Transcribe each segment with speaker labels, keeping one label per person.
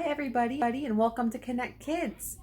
Speaker 1: everybody, and welcome to Connect Kids.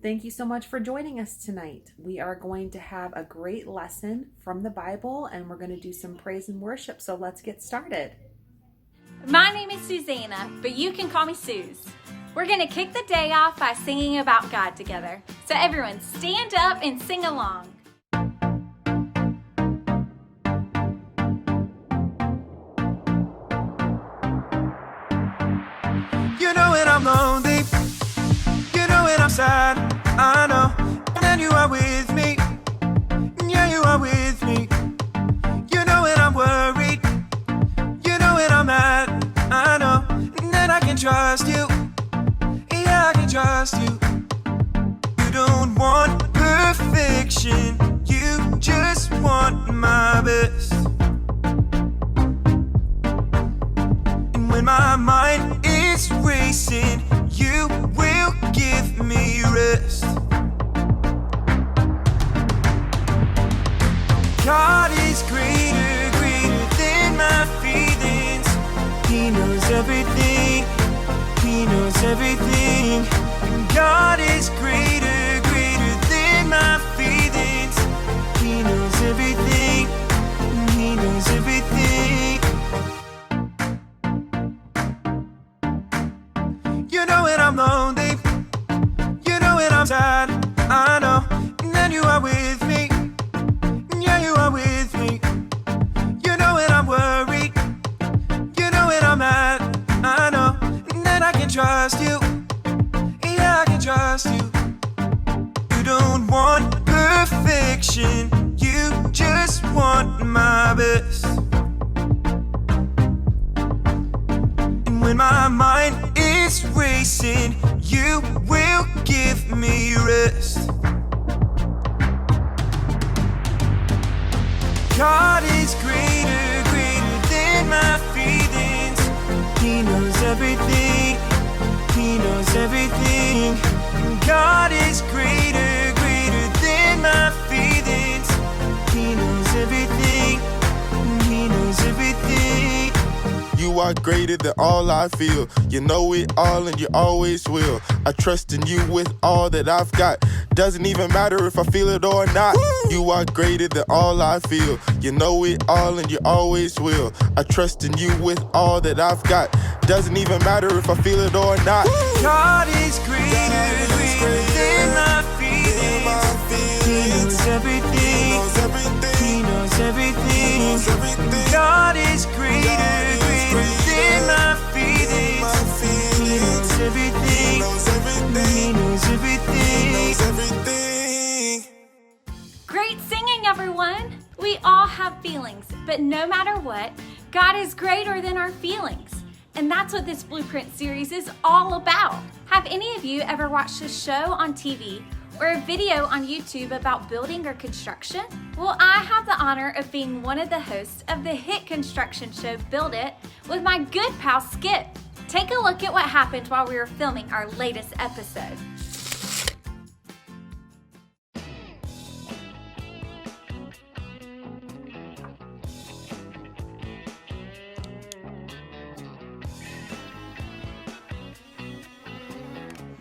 Speaker 1: Thank you so much for joining us tonight. We are going to have a great lesson from the Bible, and we're going to do some praise and worship, so let's get started.
Speaker 2: My name is Susanna, but you can call me Suze. We're going to kick the day off by singing about God together. So everyone stand up and sing along.
Speaker 3: You know when I'm lonely, you know when I'm sad, I know, and then you are with me, yeah, you are with me. You know when I'm worried, you know when I'm mad, I know, and then I can trust you, yeah, I can trust you. You don't want perfection, you just want my best. And when my mind is racing, you will give me rest. God is greater, greater than my feelings. He knows everything, He knows everything. God is greater, greater than my feelings. He knows everything, He knows everything. You know when I'm lonely, you know when I'm sad, I know, and then you are with me, yeah, you are with me. You know when I'm worried, you know when I'm mad, I know, and then I can trust you, yeah, I can trust you. You don't want perfection, you just want my best. And when my mind is racing, you will give me rest. God is greater, greater than my feelings. He knows everything, He knows everything. God is greater, greater than my feelings. He knows everything, He knows everything.
Speaker 4: You are greater than all I feel. You know it all and you always will. I trust in you with all that I've got. Doesn't even matter if I feel it or not. You are greater than all I feel. You know it all and you always will. I trust in you with all that I've got. Doesn't even matter if I feel it or not.
Speaker 3: God is greater, greater than my feelings. He knows everything, He knows everything. God is greater, greater than my feelings. He knows everything, He knows everything.
Speaker 2: Great singing, everyone. We all have feelings, but no matter what, God is greater than our feelings. And that's what this Blueprint series is all about. Have any of you ever watched a show on TV or a video on YouTube about building or construction? Well, I have the honor of being one of the hosts of the hit construction show Build It with my good pal Skip. Take a look at what happened while we were filming our latest episode.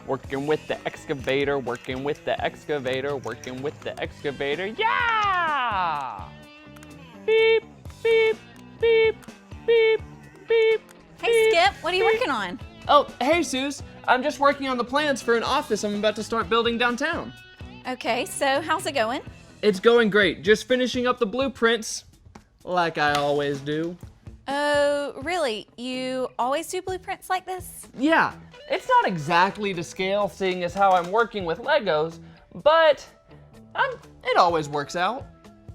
Speaker 5: Working with the excavator, working with the excavator, working with the excavator. Yeah! Beep, beep, beep, beep, beep.
Speaker 6: Hey Skip, what are you working on?
Speaker 5: Oh, hey Suze. I'm just working on the plans for an office I'm about to start building downtown.
Speaker 6: Okay, so how's it going?
Speaker 5: It's going great. Just finishing up the blueprints, like I always do.
Speaker 6: Oh, really? You always do blueprints like this?
Speaker 5: Yeah, it's not exactly to scale, seeing as how I'm working with Legos, but it always works out.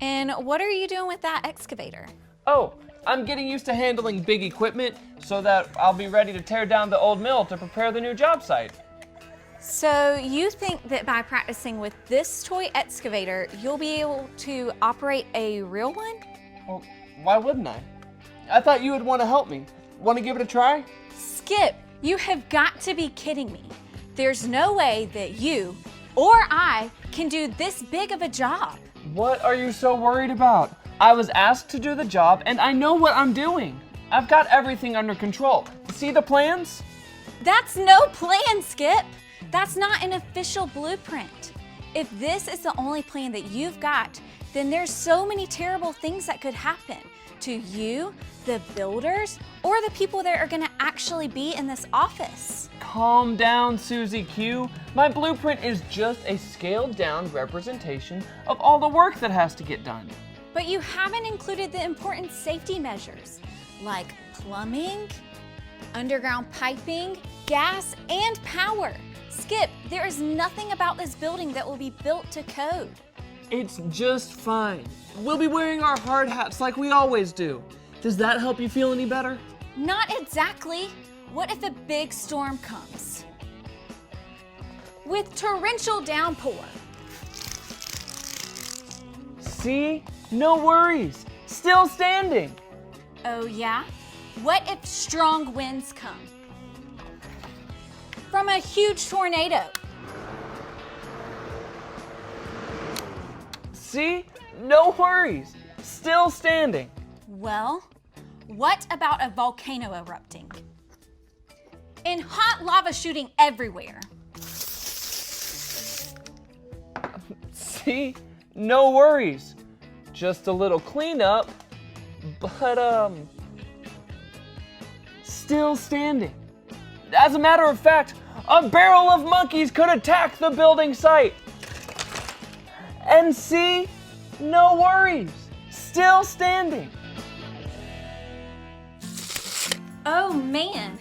Speaker 6: And what are you doing with that excavator?
Speaker 5: Oh, I'm getting used to handling big equipment so that I'll be ready to tear down the old mill to prepare the new job site.
Speaker 6: So you think that by practicing with this toy excavator, you'll be able to operate a real one?
Speaker 5: Well, why wouldn't I? I thought you would want to help me. Want to give it a try?
Speaker 6: Skip, you have got to be kidding me. There's no way that you or I can do this big of a job.
Speaker 5: What are you so worried about? I was asked to do the job and I know what I'm doing. I've got everything under control. See the plans?
Speaker 6: That's no plan, Skip. That's not an official blueprint. If this is the only plan that you've got, then there's so many terrible things that could happen to you, the builders, or the people that are gonna actually be in this office.
Speaker 5: Calm down, Susie Q. My blueprint is just a scaled down representation of all the work that has to get done.
Speaker 6: But you haven't included the important safety measures, like plumbing, underground piping, gas, and power. Skip, there is nothing about this building that will be built to code.
Speaker 5: It's just fine. We'll be wearing our hard hats like we always do. Does that help you feel any better?
Speaker 6: Not exactly. What if a big storm comes? With torrential downpour.
Speaker 5: See? No worries. Still standing.
Speaker 6: Oh yeah? What if strong winds come? From a huge tornado.
Speaker 5: See? No worries. Still standing.
Speaker 6: Well, what about a volcano erupting? And hot lava shooting everywhere.
Speaker 5: See? No worries. Just a little cleanup, but still standing. As a matter of fact, a barrel of monkeys could attack the building site. And see? No worries. Still standing.
Speaker 2: Oh man,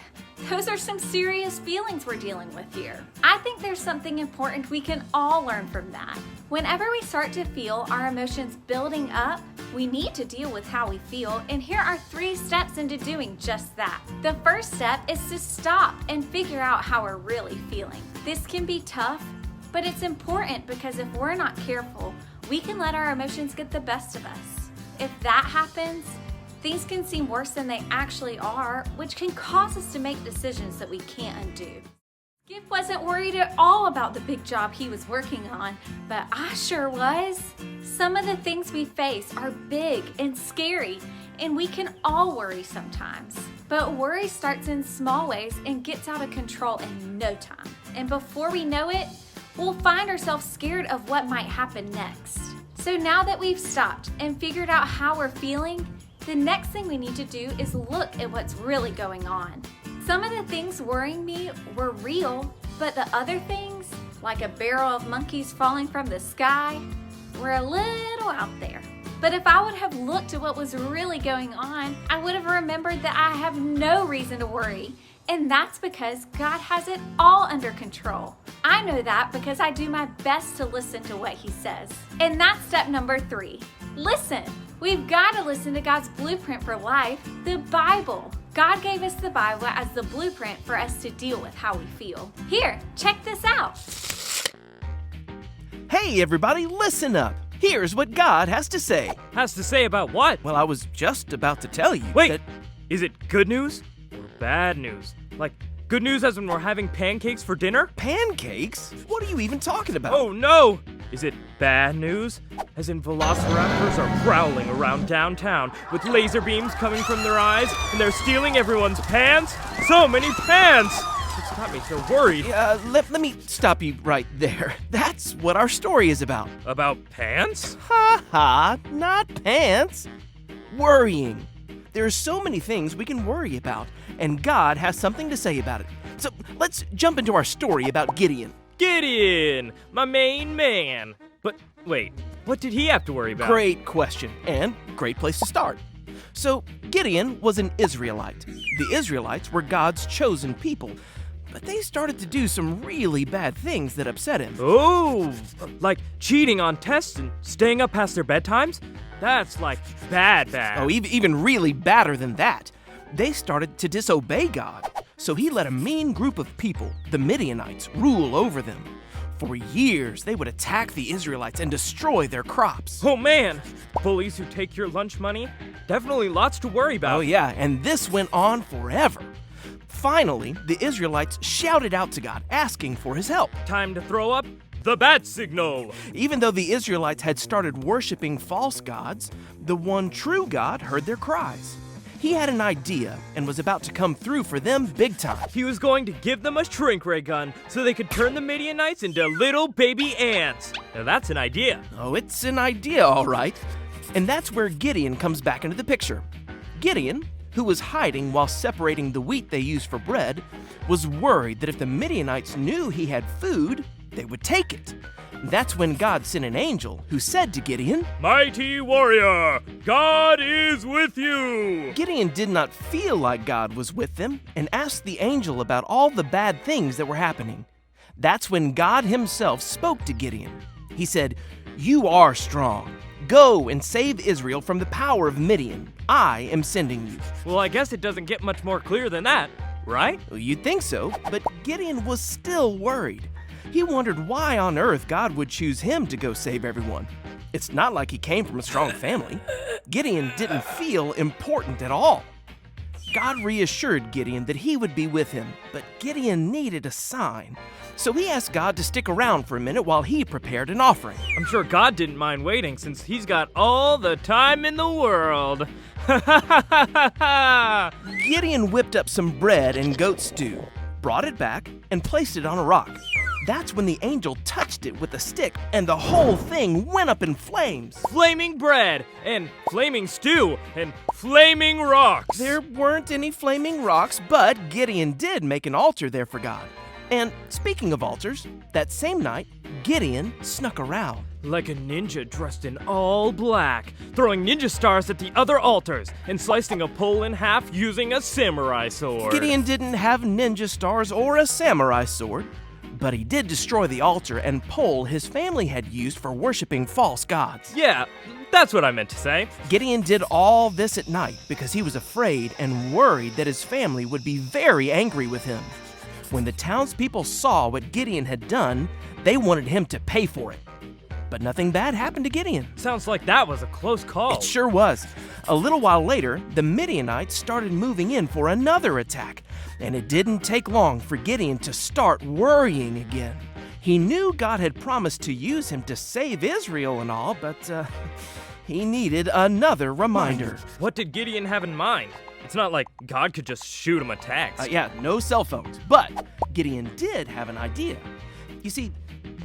Speaker 2: those are some serious feelings we're dealing with here. I think there's something important we can all learn from that. Whenever we start to feel our emotions building up, we need to deal with how we feel, and here are 3 steps into doing just that. The first step is to stop and figure out how we're really feeling. This can be tough, but it's important because if we're not careful, we can let our emotions get the best of us. If that happens, things can seem worse than they actually are, which can cause us to make decisions that we can't undo. Skip wasn't worried at all about the big job he was working on, but I sure was. Some of the things we face are big and scary, and we can all worry sometimes. But worry starts in small ways and gets out of control in no time. And before we know it, we'll find ourselves scared of what might happen next. So now that we've stopped and figured out how we're feeling, the next thing we need to do is look at what's really going on. Some of the things worrying me were real, but the other things, like a barrel of monkeys falling from the sky, were a little out there. But if I would have looked at what was really going on, I would have remembered that I have no reason to worry. And that's because God has it all under control. I know that because I do my best to listen to what He says. And that's step number 3. Listen. We've got to listen to God's blueprint for life, the Bible. God gave us the Bible as the blueprint for us to deal with how we feel. Here, check this out.
Speaker 7: Hey everybody, listen up. Here's what God has to say.
Speaker 8: Has to say about what?
Speaker 7: Well, I was just about to tell you
Speaker 8: Wait,
Speaker 7: that...
Speaker 8: is it good news or bad news? Like, good news as when we're having pancakes for dinner?
Speaker 7: Pancakes? What are you even talking about?
Speaker 8: Oh no! Is it bad news? As in velociraptors are prowling around downtown with laser beams coming from their eyes and they're stealing everyone's pants? So many pants! It's got me so worried.
Speaker 7: Let me stop you right there. That's what our story is about.
Speaker 8: About pants?
Speaker 7: Ha ha, not pants. Worrying. There are so many things we can worry about, and God has something to say about it. So let's jump into our story about Gideon.
Speaker 8: Gideon! My main man! But wait, what did he have to worry about?
Speaker 7: Great question, and great place to start. So, Gideon was an Israelite. The Israelites were God's chosen people, but they started to do some really bad things that upset him.
Speaker 8: Oh, like cheating on tests and staying up past their bedtimes? That's like bad.
Speaker 7: Oh, even really badder than that. They started to disobey God, so he let a mean group of people, the Midianites, rule over them. For years, they would attack the Israelites and destroy their crops.
Speaker 8: Oh man, bullies who take your lunch money? Definitely lots to worry about.
Speaker 7: Oh yeah, and this went on forever. Finally, the Israelites shouted out to God, asking for his help.
Speaker 8: Time to throw up the bat signal.
Speaker 7: Even though the Israelites had started worshiping false gods, the one true God heard their cries. He had an idea and was about to come through for them big time.
Speaker 8: He was going to give them a shrink ray gun so they could turn the Midianites into little baby ants. Now that's an idea.
Speaker 7: Oh, it's an idea, all right. And that's where Gideon comes back into the picture. Gideon, who was hiding while separating the wheat they used for bread, was worried that if the Midianites knew he had food, they would take it. That's when God sent an angel who said to Gideon,
Speaker 8: "Mighty warrior, God is with you."
Speaker 7: Gideon did not feel like God was with them and asked the angel about all the bad things that were happening. That's when God himself spoke to Gideon. He said, "You are strong. Go and save Israel from the power of Midian. I am sending you."
Speaker 8: Well, I guess it doesn't get much more clear than that, right?
Speaker 7: Well, you'd think so, but Gideon was still worried. He wondered why on earth God would choose him to go save everyone. It's not like he came from a strong family. Gideon didn't feel important at all. God reassured Gideon that he would be with him, but Gideon needed a sign. So he asked God to stick around for a minute while he prepared an offering.
Speaker 8: I'm sure God didn't mind waiting since he's got all the time in the world.
Speaker 7: Gideon whipped up some bread and goat stew, brought it back, and placed it on a rock. That's when the angel touched it with a stick, and the whole thing went up in flames.
Speaker 8: Flaming bread, and flaming stew, and flaming rocks.
Speaker 7: There weren't any flaming rocks, but Gideon did make an altar there for God. And speaking of altars, that same night, Gideon snuck around.
Speaker 8: Like a ninja dressed in all black, throwing ninja stars at the other altars, and slicing a pole in half using a samurai sword.
Speaker 7: Gideon didn't have ninja stars or a samurai sword, but he did destroy the altar and pole his family had used for worshiping false gods.
Speaker 8: Yeah, that's what I meant to say.
Speaker 7: Gideon did all this at night because he was afraid and worried that his family would be very angry with him. When the townspeople saw what Gideon had done, they wanted him to pay for it. But nothing bad happened to Gideon.
Speaker 8: Sounds like that was a close call.
Speaker 7: It sure was. A little while later, the Midianites started moving in for another attack, and it didn't take long for Gideon to start worrying again. He knew God had promised to use him to save Israel and all, but he needed another reminder.
Speaker 8: What did Gideon have in mind? It's not like God could just shoot him a text.
Speaker 7: Yeah, no cell phones, but Gideon did have an idea. You see,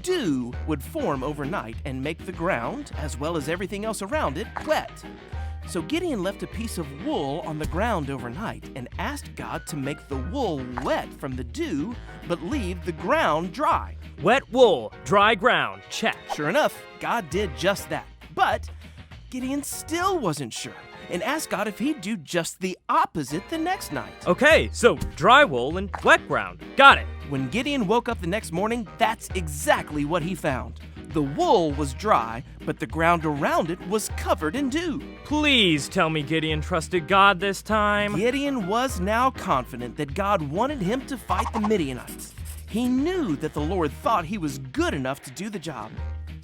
Speaker 7: dew would form overnight and make the ground, as well as everything else around it, wet. So Gideon left a piece of wool on the ground overnight and asked God to make the wool wet from the dew, but leave the ground dry.
Speaker 8: Wet wool, dry ground, check.
Speaker 7: Sure enough, God did just that. But Gideon still wasn't sure and asked God if he'd do just the opposite the next night.
Speaker 8: Okay, so dry wool and wet ground. Got it.
Speaker 7: When Gideon woke up the next morning, that's exactly what he found. The wool was dry, but the ground around it was covered in dew.
Speaker 8: Please tell me Gideon trusted God this time.
Speaker 7: Gideon was now confident that God wanted him to fight the Midianites. He knew that the Lord thought he was good enough to do the job.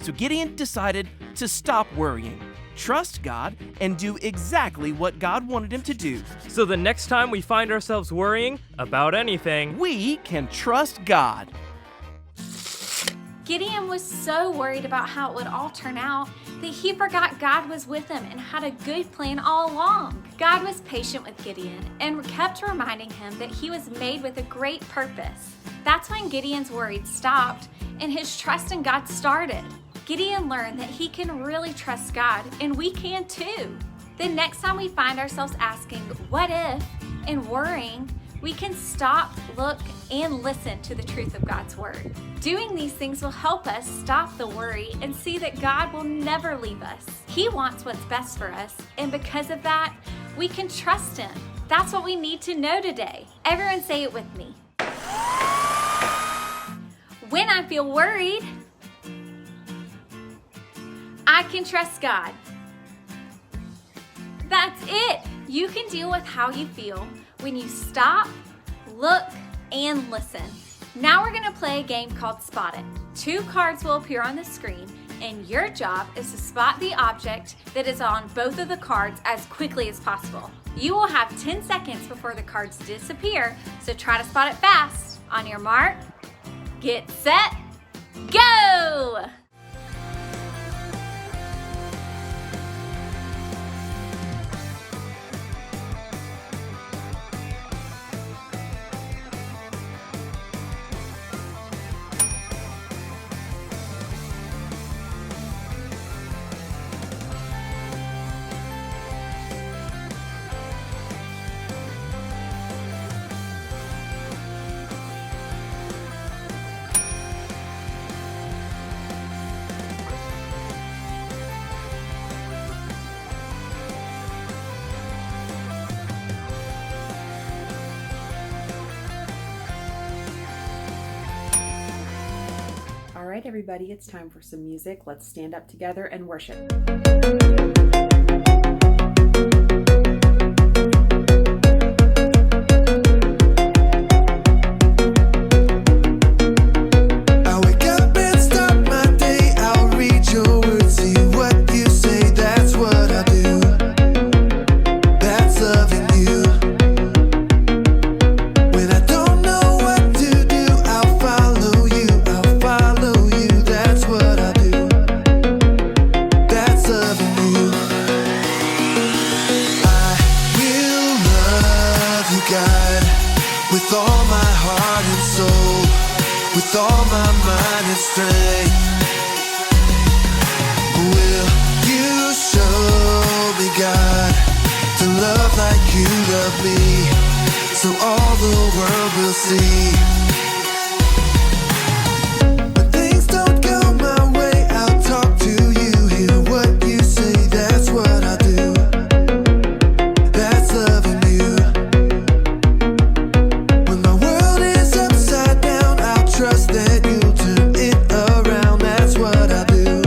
Speaker 7: So Gideon decided to stop worrying, trust God, and do exactly what God wanted him to do.
Speaker 8: So the next time we find ourselves worrying about anything,
Speaker 7: we can trust God.
Speaker 2: Gideon was so worried about how it would all turn out that he forgot God was with him and had a good plan all along. God was patient with Gideon and kept reminding him that he was made with a great purpose. That's when Gideon's worries stopped and his trust in God started. Gideon learned that he can really trust God, and we can too. The next time we find ourselves asking, what if, and worrying, we can stop, look, and listen to the truth of God's word. Doing these things will help us stop the worry and see that God will never leave us. He wants what's best for us, and because of that, we can trust him. That's what we need to know today. Everyone say it with me. When I feel worried, I can trust God. That's it. You can deal with how you feel when you stop, look, and listen. Now we're going to play a game called Spot It. 2 cards will appear on the screen, and your job is to spot the object that is on both of the cards as quickly as possible. You will have 10 seconds before the cards disappear, so try to spot it fast. On your mark, get set, go!
Speaker 1: right, everybody, it's time for some music. Let's stand up together and worship.
Speaker 3: With all my heart and soul, with all my mind and strength, will you show me, God, to love like you love me, so all the world will see. When things don't go my way, I'll talk to you, hear what you say, that's what I do. That's loving you. Trust that you'll turn it around, that's what I do.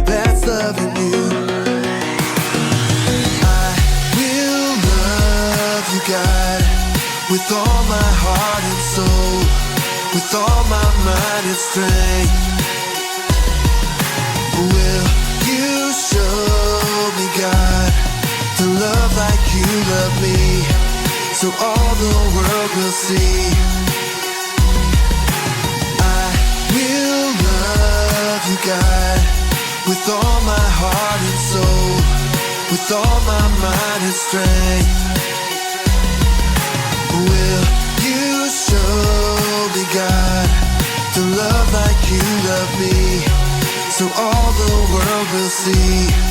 Speaker 3: That's loving you. I will love you, God, with all my heart and soul, with all my mind and strength. Will you show me, God, to love like you love me, so all the world will see. Will love you, God, with all my heart and soul, with all my mind and strength. Will you show me, God, to love like you love me, so all the world will see.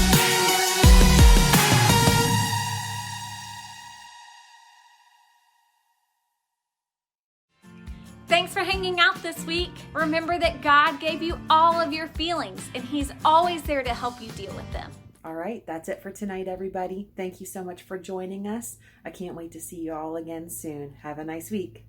Speaker 2: Thanks for hanging out this week. Remember that God gave you all of your feelings, and He's always there to help you deal with them.
Speaker 1: All right, that's it for tonight, everybody. Thank you so much for joining us. I can't wait to see you all again soon. Have a nice week.